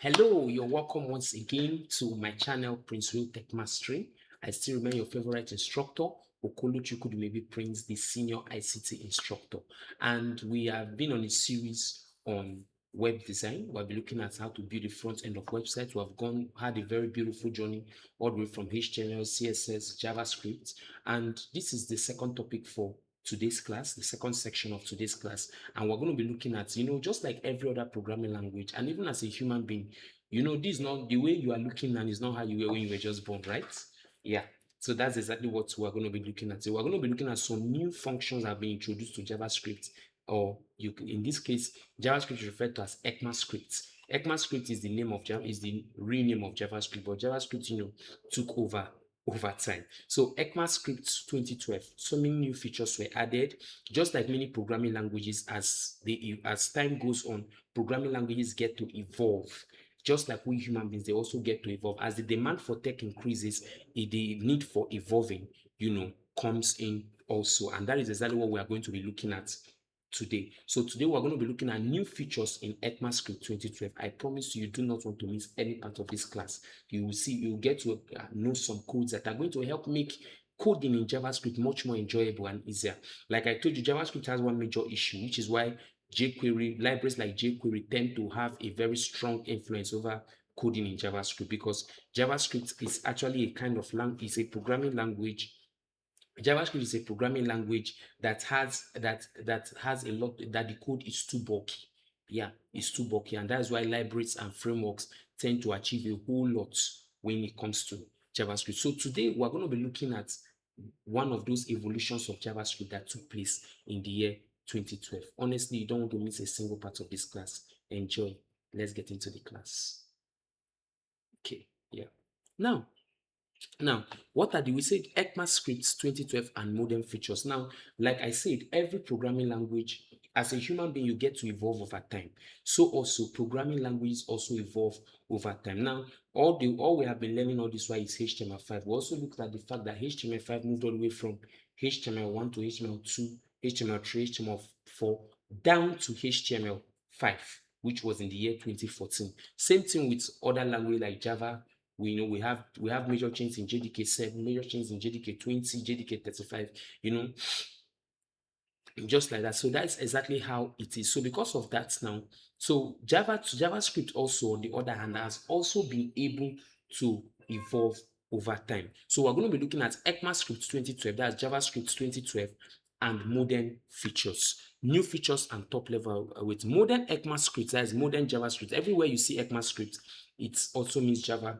Hello, you're welcome once again to my channel, Prince Will Tech Mastery. I still remain your favorite instructor, Okolo maybe Prince, the senior ICT instructor. And we have been on a series on web design. We'll be looking at how to build the front end of websites. We have had a very beautiful journey all the way from HTML, CSS, JavaScript. And this is the second topic for today's class, the second section of today's class. And we're going to be looking at, just like every other programming language, and even as a human being, this is not the way you are looking and is not how you were when you were just born, right? Yeah. So that's exactly what we're going to be looking at. So we're going to be looking at some new functions that have been introduced to JavaScript, or in this case, JavaScript is referred to as ECMAScript. ECMAScript is the name of Java, is the real name of JavaScript, but JavaScript, took over time. So ECMAScript 2012, so many new features were added, just like many programming languages. As time goes on, programming languages get to evolve. Just like we human beings, they also get to evolve. As the demand for tech increases, the need for evolving, comes in also. And that is exactly what we are going to be looking at today. So today we're going to be looking at new features in ECMAScript 2012. I promise you do not want to miss any part of this class. You will see, you'll get to know some codes that are going to help make coding in JavaScript much more enjoyable and easier. Like I told you, JavaScript has one major issue, which is why jQuery, libraries like jQuery tend to have a very strong influence over coding in JavaScript, because JavaScript is actually a kind of language, is a programming language. JavaScript is a programming language that has a lot, that the code is too bulky. Yeah, it's too bulky, and that's why libraries and frameworks tend to achieve a whole lot when it comes to JavaScript. So today we're going to be looking at one of those evolutions of JavaScript that took place in the year 2012. Honestly, you don't want to miss a single part of this class. Enjoy. Let's get into the class. Okay, yeah. Now, what are we said ECMAScript 2012 and modern features. Now, like I said, every programming language, as a human being, you get to evolve over time. So also programming languages also evolve over time. Now, all we have been learning all this while is HTML5. We also looked at the fact that HTML5 moved all the way from HTML1 to HTML2, HTML3, HTML4, down to HTML5, which was in the year 2014. Same thing with other languages like Java. We have major changes in JDK 7, major changes in JDK 20, JDK 35, just like that. So that's exactly how it is. So because of that now, so JavaScript also, on the other hand, has also been able to evolve over time. So we're going to be looking at ECMAScript 2012, that's JavaScript 2012, and modern features. New features and top level with modern ECMAScript, that is modern JavaScript. Everywhere you see ECMAScript, it also means Java.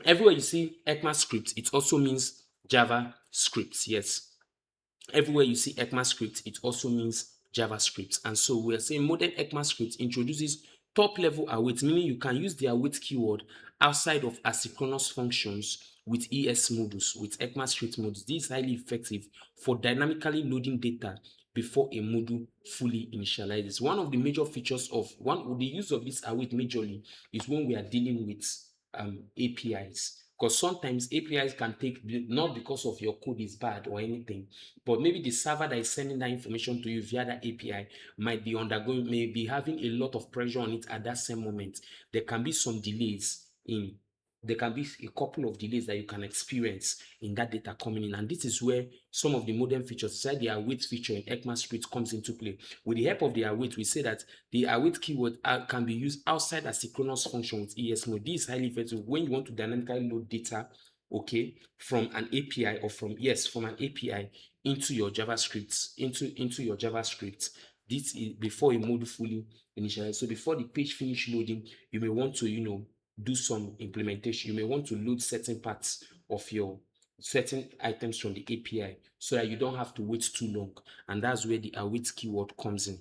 Everywhere you see ECMAScript, it also means JavaScript. Yes. Everywhere you see ECMAScript, it also means JavaScript. And so we're saying modern ECMAScript introduces top level await, meaning you can use the await keyword outside of asynchronous functions with ES modules, with ECMAScript modules. This is highly effective for dynamically loading data before a module fully initializes. One of the major features of the use of this await majorly is when we are dealing with APIs, because sometimes APIs can take, not because of your code is bad or anything, but maybe the server that is sending that information to you via that API may be having a lot of pressure on it at that same moment. There can be some delays in there can be a couple of delays that you can experience in that data coming in. And this is where some of the modern features, aside the await feature in ECMAScript, comes into play. With the help of the await, we say that the await keyword can be used outside asynchronous function with ES mode. This is highly effective when you want to dynamically load data, okay, from an API or from an API into your JavaScript, into your JavaScript. This is before a module fully initialized. So before the page finish loading, you may want to, do some implementation. You may want to load certain parts of your certain items from the API so that you don't have to wait too long. And that's where the await keyword comes in.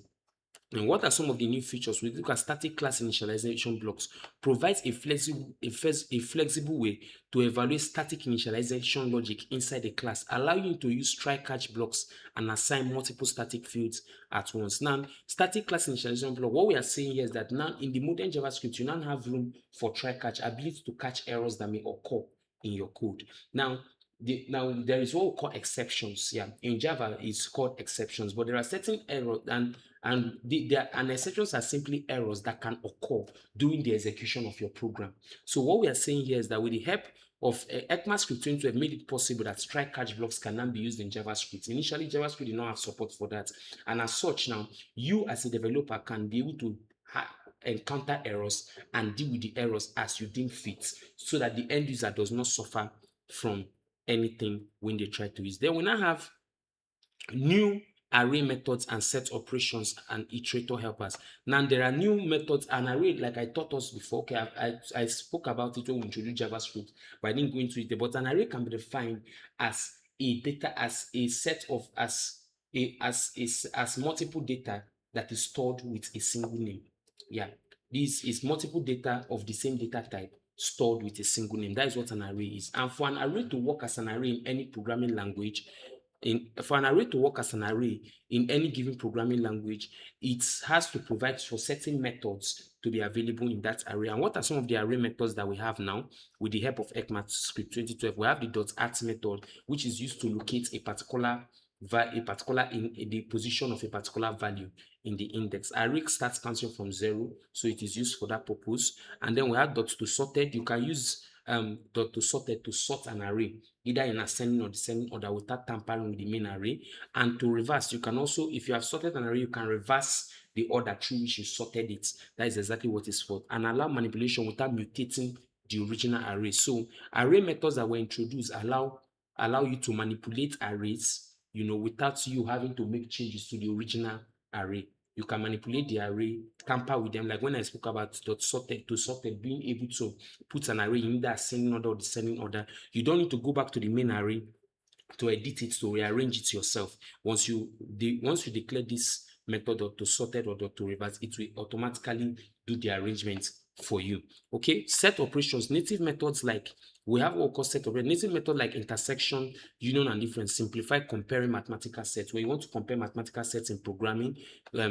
And what are some of the new features? We look at static class initialization blocks. Provides a flexible way to evaluate static initialization logic inside a class, allowing you to use try-catch blocks and assign multiple static fields at once. Now, static class initialization block, what we are saying here is that now in the modern JavaScript, you now have room for try-catch, ability to catch errors that may occur in your code. Now, now there is what we call exceptions. Yeah, in Java it's called exceptions, but there are certain errors, and exceptions are simply errors that can occur during the execution of your program. So what we are saying here is that with the help of ECMAScript 2012 made it possible that strike catch blocks can now be used in JavaScript. Initially, JavaScript did not have support for that, and as such, now you as a developer can be able to encounter errors and deal with the errors as you deem fit, so that the end user does not suffer from anything when they try to use. Then we now have new array methods and set operations and iterator helpers. Now there are new methods and array, like I taught us before. Okay, I spoke about it when we introduced JavaScript, but I didn't go into it. But an array can be defined as a data, as a set of as multiple data that is stored with a single name. Yeah, this is multiple data of the same data type stored with a single name. That is what an array is. And for an array to work as an array in any programming language, for an array to work as an array in any given programming language, it has to provide for certain methods to be available in that array. And what are some of the array methods that we have now with the help of ECMAScript 2012? We have the .at method, which is used to locate a particular in the position of a particular value in the index. Array starts counting from 0, so it is used for that purpose. And then we have .toSorted. You can use .toSorted to sort an array either in ascending or descending order without tampering with the main array. And to reverse, you can also, if you have sorted an array, you can reverse the order through which you sorted it. That is exactly what it's for. And allow manipulation without mutating the original array. So array methods that were introduced allow you to manipulate arrays, without you having to make changes to the original array. You can manipulate the array, tamper with them. Like when I spoke about .toSorted, being able to put an array in either ascending order or descending order. You don't need to go back to the main array to edit it, to rearrange it yourself. Once you declare this method .toSorted or .toReverse, it will automatically do the arrangement for you. Okay, set operations, native methods like we have what we call set operations. Native method like intersection, union, and difference simplify comparing mathematical sets. When you want to compare mathematical sets in programming,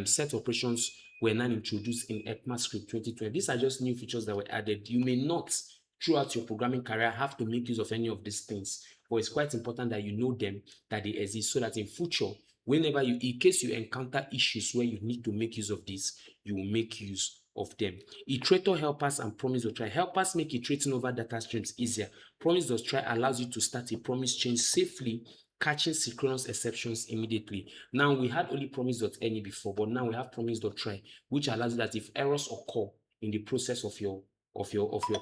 set operations were now introduced in ECMAScript 2020. These are just new features that were added. You may not, throughout your programming career, have to make use of any of these things, but it's quite important that you know them, that they exist, so that in future, whenever in case you encounter issues where you need to make use of this, you will make use of them. Iterator helpers and Promise.try. Helpers make iterating over data streams easier. Promise.try allows you to start a promise change safely, catching synchronous exceptions immediately. Now we had only promise.any before, but now we have promise.try, which allows that if errors occur in the process of your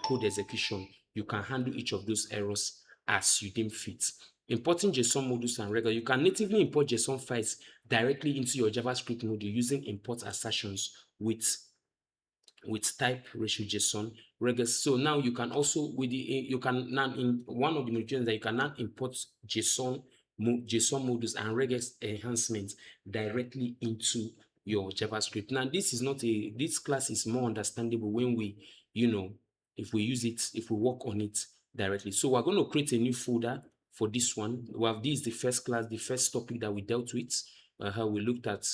code execution, you can handle each of those errors as you deem fit. Importing JSON modules and regular. You can natively import JSON files directly into your JavaScript module using import assertions with type ratio JSON regular. So now you can also you can now, in one of the modules, that you can now import JSON modules and regex enhancements directly into your JavaScript. Now this class is more understandable when we, if we use it, if we work on it directly. So we're going to create a new folder for this one. Well, this is the first class, the first topic that we dealt with. How we looked at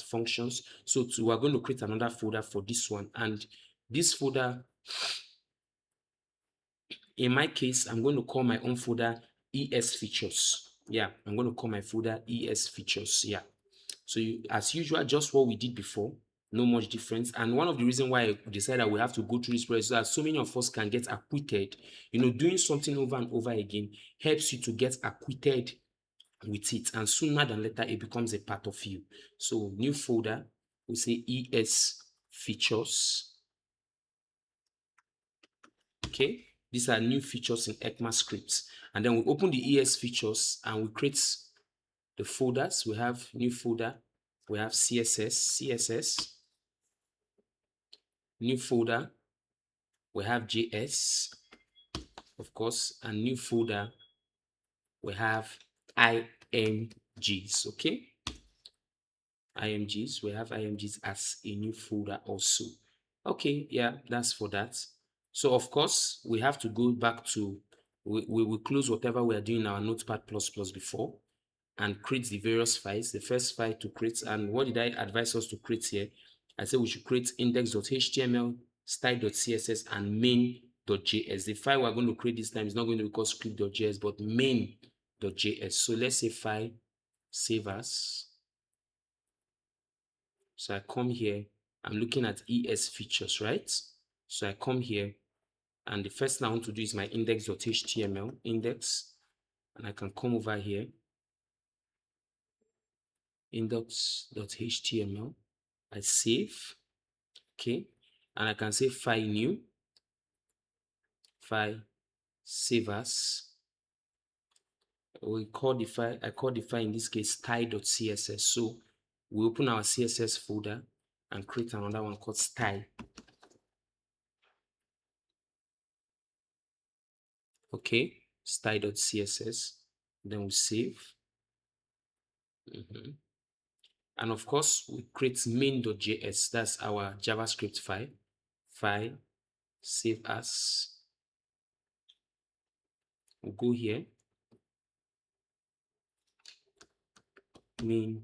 functions. So we're going to create another folder for this one, and this folder, in my case, I'm going to call my own folder ES features. Yeah, I'm going to call my folder ES features. Yeah, so as usual, just what we did before, no much difference. And one of the reasons why I decided that we have to go through this process is that so many of us can get acquitted. Doing something over and over again helps you to get acquitted with it, and sooner than later it becomes a part of you. So new folder, we say ES features. Okay, these are new features in ECMAScript, and then we open the ES features and we create the folders. We have new folder, we have CSS, new folder, we have JS, of course, and new folder, we have IMGs. Okay, IMGs, we have IMGs as a new folder also. Okay, yeah, that's for that. So of course we have to go back to, we will close whatever we are doing in our Notepad++ before and create the various files. The first file to create, and what did I advise us to create here? I said we should create index.html, style.css, and main.js. The file we're going to create this time is not going to be called script.js, but main.js. So let's say file, save as. So I come here, I'm looking at ES features, right? So I come here, and the first thing I want to do is my index.html, index, and I can come over here, index.html, I save, okay, and I can say file new, file, save as. We call the file, I call the file in this case style.css. So we open our CSS folder and create another one called style. Okay, style.css. Then we save. And of course, we create main.js. That's our JavaScript file. File, save as. We'll go here. Main.js.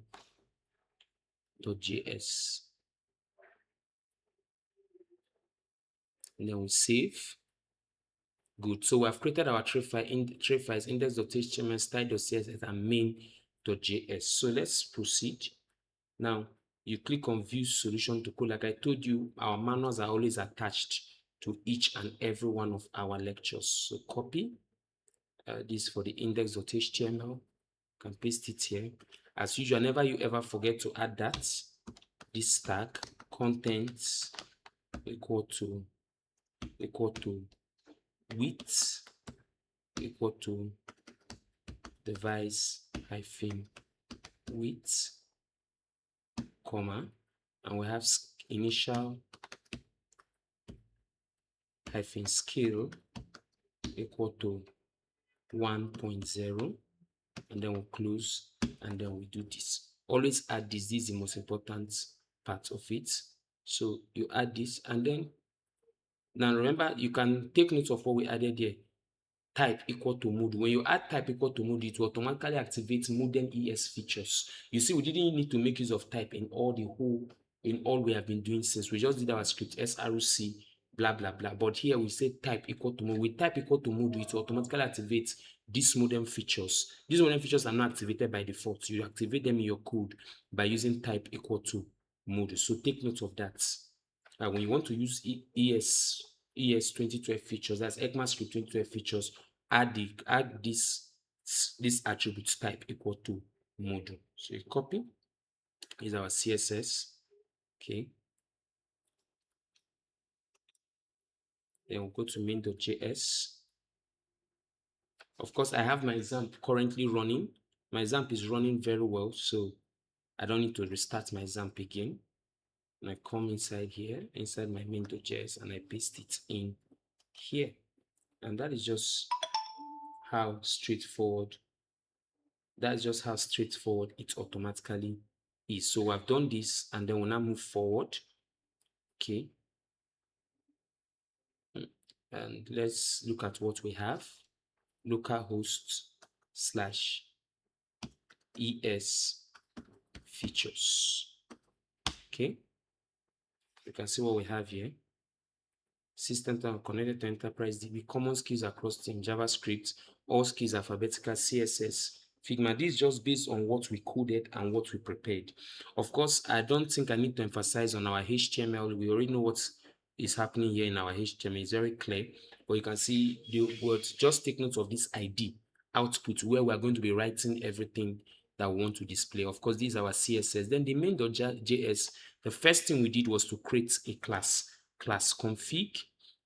And then we save. Good. So we have created our three files, index.html, style.css, and main.js. So let's proceed. Now, you click on View Solution to Code. Like I told you, our manuals are always attached to each and every one of our lectures. So copy this for the index.html. You can paste it here. As usual, never you ever forget to add that. This tag, contents equal to width equal to device hyphen width, comma, and we have initial hyphen scale equal to 1.0, and then we'll close, and then we do this. Always add this. This is the most important part of it. So you add this, and then now remember, you can take note of what we added here. Type equal to mode. When you add type equal to mode, it will automatically activate modern ES features. You see, we didn't need to make use of type in all we have been doing since. We just did our script sroc blah blah blah. But here we say type equal to mode. With type equal to mode, it will automatically activate these modern features. These modern features are not activated by default. You activate them in your code by using type equal to mode. So take note of that. When you want to use ES 2012 features, that's ECMAScript 2012 features, add this attribute type equal to module. So you copy, is our CSS, okay. Then we'll go to main.js. Of course, I have my XAMPP currently running. My XAMPP is running very well, so I don't need to restart my XAMPP again. And I come inside here, inside my main.js, and I paste it in here. And that is just how straightforward it automatically is. So I've done this, and then we'll now move forward. Okay. And let's look at what we have. Localhost / ES features. Okay. You can see what we have here. System connected to enterprise DB, common skills across team, JavaScript, all skills alphabetical, CSS, Figma. This is just based on what we coded and what we prepared. Of course, I don't think I need to emphasize on our HTML. We already know what is happening here in our HTML. It's very clear, but you can see the words. Just take note of this ID output where we are going to be writing everything that we want to display. Of course, this is our CSS. Then the main.js, the first thing we did was to create a class config.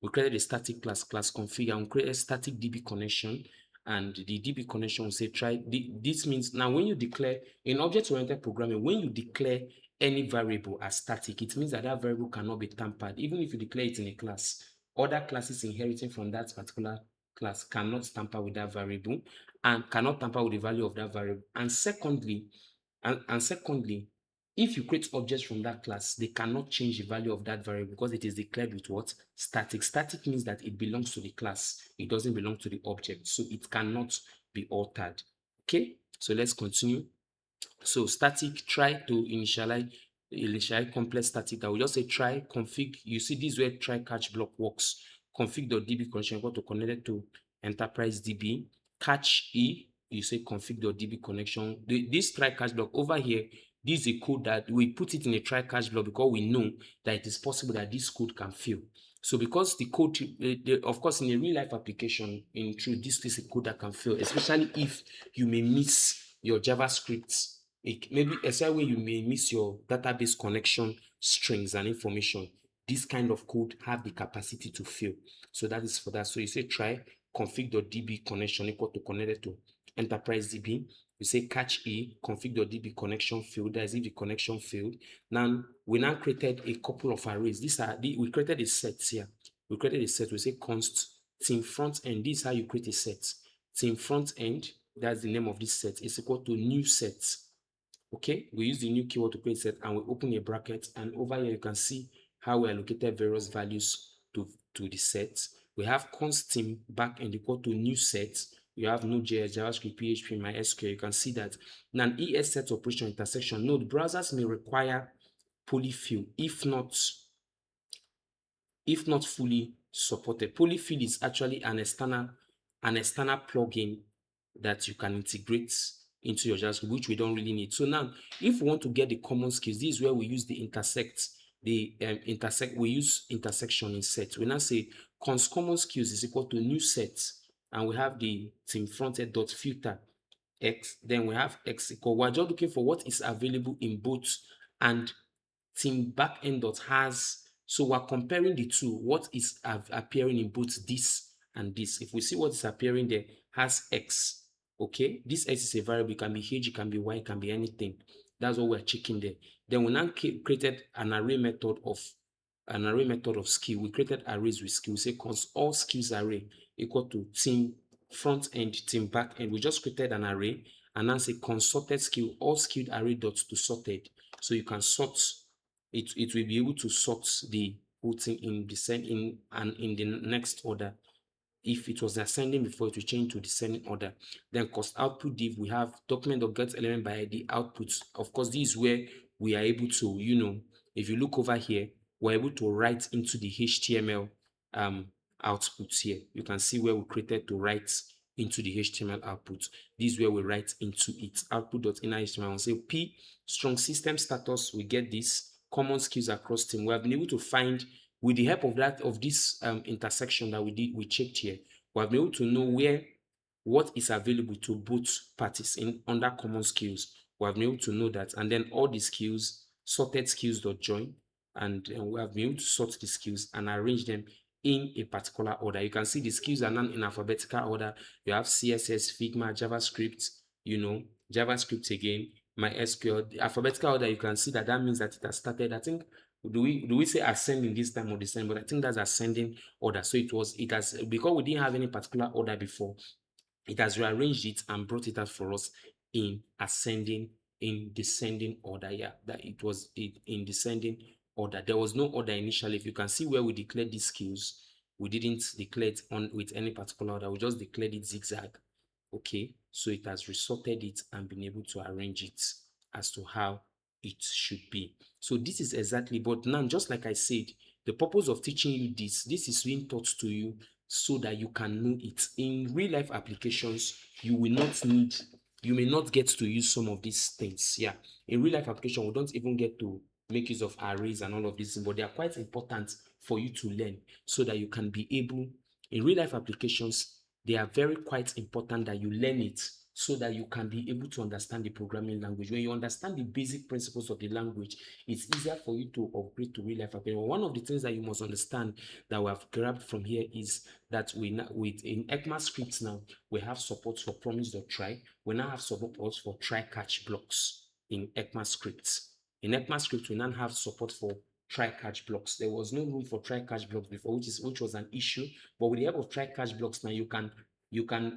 We created a static class config, and we created a static DB connection. And the DB connection will say try. This means now when you declare in object-oriented programming, when you declare any variable as static, it means that that variable cannot be tampered. Even if you declare it in a class, other classes inheriting from that particular class cannot tamper with that variable and cannot tamper with the value of that variable. And secondly, if you create objects from that class, they cannot change the value of that variable because it is declared with what? Static. Static means that it belongs to the class. It doesn't belong to the object. So it cannot be altered. Okay, so let's continue. So static, try to initialize complex static. I will just say try config. You see this where try catch block works. config.db connection equal to connected to enterprise DB. Catch E, you say config.db connection. This try catch block over here, this is a code that we put it in a try catch block because we know that it is possible that this code can fail. So because the code, of course, in a real life application, in truth, this is a code that can fail, especially if you may miss your JavaScript. Maybe especially when you may miss your database connection strings and information. This kind of code have the capacity to fail. So that is for that. So you say try config.db connection equal to connected to enterprise DB. You say catch E, config.db connection failed. That is if the connection failed. Now, we now created a couple of arrays. We created a set here. We created a set. We say const team front end. This is how you create a set. Team front end, that's the name of this set, is equal to new set. Okay, we use the new keyword to create set and we open a bracket, and over here you can see how we allocated various values to the set. We have const team backend equal to new set. You have Node.js, JavaScript, PHP, MySQL. You can see that. Now, an ES set operation intersection node browsers may require polyfill if not fully supported. Polyfill is actually an external plugin that you can integrate into your JavaScript, which we don't really need. So now, if we want to get the common skills, this is where we use the intersect. We use intersection in set. We now say const common skills is equal to new set, and we have the team frontend dot filter x. Then we have x equal. We're just looking for what is available in both, and team backend dot has. So we're comparing the two. What is appearing in both this and this? If we see what is appearing there, has x. Okay, this x is a variable. It can be h, it can be y, it can be anything. That's what we're checking there. Then we now created an array method of skill. We created arrays with skill. We say const all skills array equal to team front end, team back end. We just created an array and now say consorted skill, all skilled array dots to sorted. So you can sort it. It will be able to sort the whole thing in the next order. If it was ascending before, it will change to descending order. Then cost output div, we have document.get element by ID output. Of course, this is where we are able to, if you look over here, we're able to write into the HTML output here. You can see where we created to write into the HTML output. This is where we write into it. Output.inner HTML. I'll say P strong system status. We get this common skills across team. We have been able to find, with the help of this intersection that we checked here, we have been able to know what is available to both parties under common skills. We have been able to know that, and then all the skills, sorted skills.join, and we have been able to sort the skills and arrange them in a particular order. You can see the skills are now in alphabetical order. You have CSS, Figma, JavaScript, JavaScript again, MySQL. The alphabetical order, you can see that means that it has started. I think, do we say ascending this time or descending? But I think that's ascending order. So it has, because we didn't have any particular order before, it has rearranged it and brought it out for us in descending order. Yeah, that it was in descending order. There was no order initially. If you can see where we declared these skills, we didn't declare it with any particular order. We just declared it zigzag. Okay, so it has resorted it and been able to arrange it as to how it should be. So this is exactly, but now, just like I said, the purpose of teaching you this is being taught to you so that you can know it. In real life applications, you may not get to use some of these things. Yeah, in real life application, we don't even get to make use of arrays and all of this, but they are quite important for you to learn so that you can be able, in real life applications, they are very quite important that you learn it so that you can be able to understand the programming language. When you understand the basic principles of the language, it's easier for you to upgrade to real life application. One of the things that you must understand that we have grabbed from here is that in ECMAScript now, we have support for Promise.try. We now have support for try catch blocks in ECMAScript. In ECMAScript, we now have support for try catch blocks. There was no room for try catch blocks before, which was an issue. But with the help of try catch blocks now, you can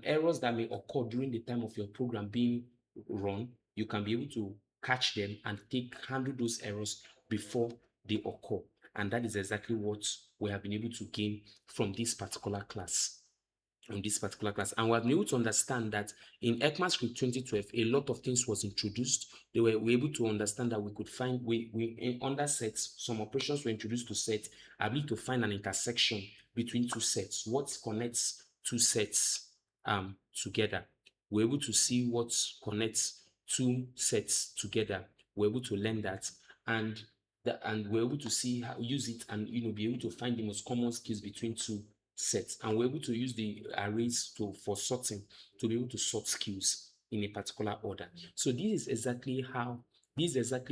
errors that may occur during the time of your program being run, you can be able to catch them and handle those errors before they occur. And that is exactly what we have been able to gain from this particular class. on this particular class, and we have been able to understand that in ECMAScript 2012 a lot of things was introduced. We were able to understand that we could find under sets, some operations were introduced to set, ability to find an intersection between two sets, what connects two sets together. We're able to see what connects two sets together. We're able to learn that, and we're able to see how use it, and be able to find the most common skills between two sets, and we're able to use the arrays for sorting, to be able to sort skills in a particular order. So this is exactly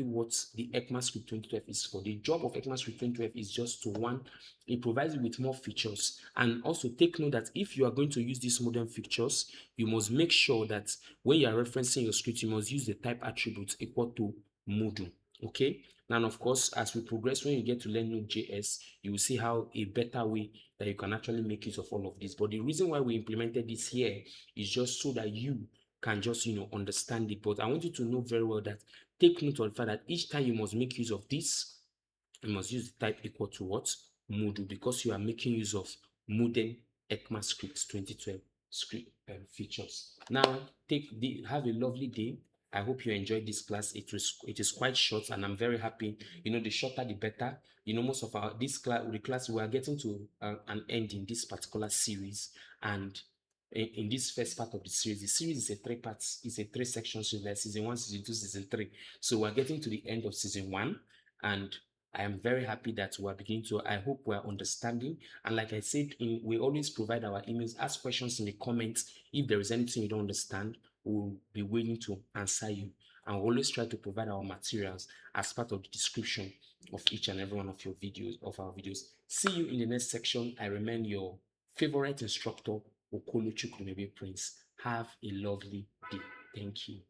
what the ECMAScript 2012 is for. The job of ECMAScript 2012 is just to, one, it provides you with more features, and also take note that if you are going to use these modern features, you must make sure that when you are referencing your script, you must use the type attribute equal to module. Okay, now of course, as we progress, when you get to learn Node.js, you will see how a better way that you can actually make use of all of this. But the reason why we implemented this here is just so that you can just understand it. But I want you to know very well that, take note of the fact that each time you must make use of this, you must use the type equal to what? Module, because you are making use of modern ECMAScript 2012 script features. Now, have a lovely day. I hope you enjoyed this class. It is quite short, and I'm very happy. The shorter the better. Most of the class, we are getting to an end in this particular series, and in this first part of the series is a three-section series, like season 1, season 2, season 3. So we're getting to the end of season 1, and I am very happy that we are beginning to. I hope we are understanding. And like I said, we always provide our emails. Ask questions in the comments. If there is anything you don't understand, we'll be willing to answer you. And we'll always try to provide our materials as part of the description of each and every one of our videos. See you in the next section. I remain your favorite instructor, Okolo Chukwunebe Prince. Have a lovely day. Thank you.